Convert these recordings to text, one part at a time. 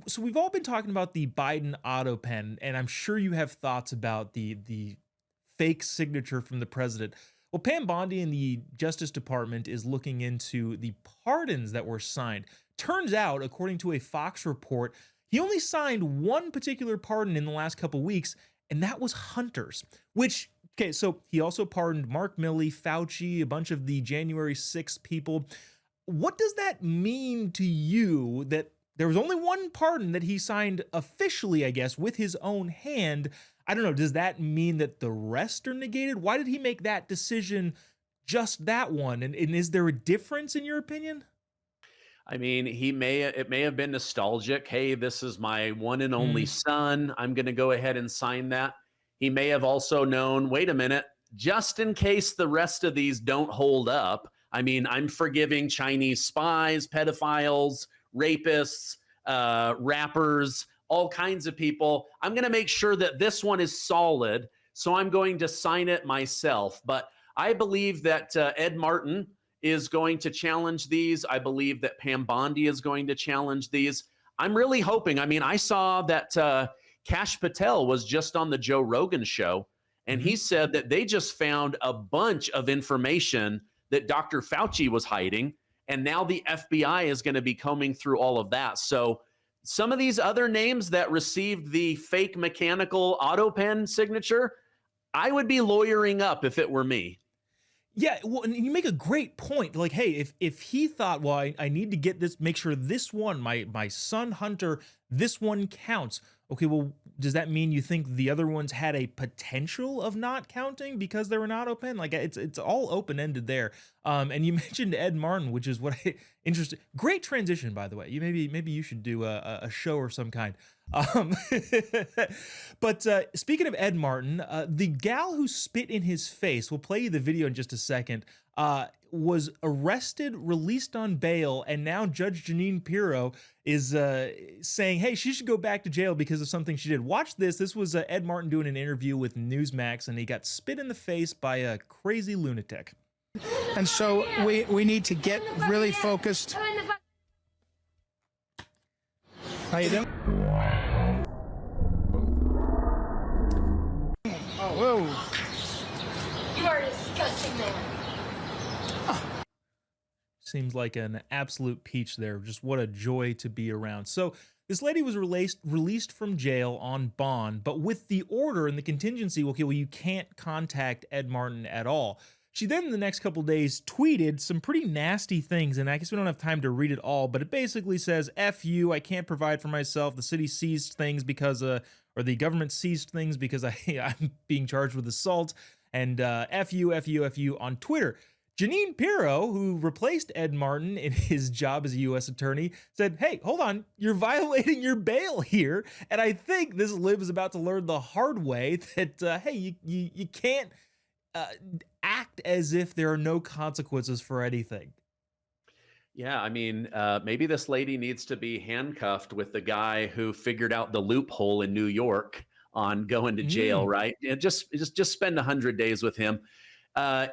So we've all been talking about the Biden auto pen, and I'm sure you have thoughts about the fake signature from the president. Well, Pam Bondi in the Justice Department is looking into the pardons that were signed. Turns out, according to a Fox report, he only signed one particular pardon in the last couple weeks, and that was Hunter's. Which, okay, so he also pardoned Mark Milley, Fauci, a bunch of the January 6th people. What does that mean to you that there was only one pardon that he signed officially, I guess, with his own hand? I don't know. Does that mean that the rest are negated? Why did he make that decision, just that one? And is there a difference in your opinion? I mean, it may have been nostalgic. Hey, this is my one and only Mm, son. I'm going to go ahead and sign that. He may have also known, wait a minute, just in case the rest of these don't hold up. I mean, I'm forgiving Chinese spies, pedophiles, rapists, rappers, all kinds of people. I'm going to make sure that this one is solid. So I'm going to sign it myself. But I believe that Ed Martin is going to challenge these. I believe that Pam Bondi is going to challenge these. I'm really hoping. I mean, I saw that Kash Patel was just on the Joe Rogan show, and he mhm. said that they just found a bunch of information that Dr. Fauci was hiding, and now the FBI is going to be combing through all of that. So some of these other names that received the fake mechanical auto pen signature, I would be lawyering up if it were me. Yeah, well, and you make a great point. Like, hey, if he thought, well, I need to get this, make sure this one, my son Hunter, this one counts. Okay, well, does that mean you think the other ones had a potential of not counting because they were not open? Like, it's all open ended there. And you mentioned Ed Martin, which is what I interested. Great transition, by the way. You maybe you should do a show or some kind. Um, but speaking of Ed Martin, the gal who spit in his face, we'll play you the video in just a second, was arrested, released on bail, and now Judge Janine Pirro is saying, hey, she should go back to jail because of something she did. Watch this. This was Ed Martin doing an interview with Newsmax, and he got spit in the face by a crazy lunatic. And so we need to get really focused. How you doing? Oh, whoa. You are a disgusting man. Seems like an absolute peach there. Just what a joy to be around. So this lady was released from jail on bond, but with the order and the contingency, okay, well, you can't contact Ed Martin at all. She then, in the next couple days, tweeted some pretty nasty things, and I guess we don't have time to read it all, but it basically says, F you, I can't provide for myself, the city seized things because, or the government seized things because I'm being charged with assault, and F you, F you, F you on Twitter. Janine Pirro, who replaced Ed Martin in his job as a U.S. attorney, said, hey, hold on, you're violating your bail here. And I think this Lib is about to learn the hard way that, hey, you can't uh, act as if there are no consequences for anything. Yeah, I mean, maybe this lady needs to be handcuffed with the guy who figured out the loophole in New York on going to jail, Mm, right? And just spend 100 days with him.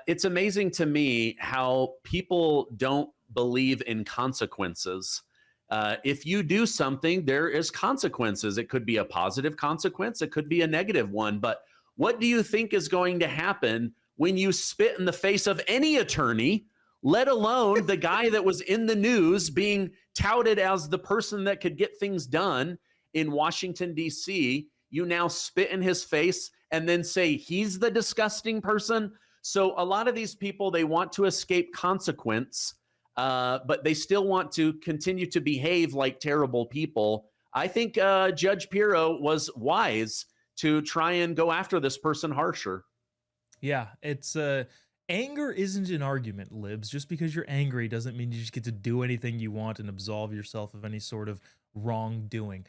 It's amazing to me how people don't believe in consequences. If you do something, there is consequences. It could be a positive consequence, it could be a negative one. But what do you think is going to happen when you spit in the face of any attorney, let alone the guy that was in the news being touted as the person that could get things done in Washington, D.C.? You now spit in his face and then say he's the disgusting person. So a lot of these people, they want to escape consequence, but they still want to continue to behave like terrible people. I think Judge Pirro was wise to try and go after this person harsher. yeah, it's anger isn't an argument, Libs. Just because you're angry doesn't mean you just get to do anything you want and absolve yourself of any sort of wrongdoing.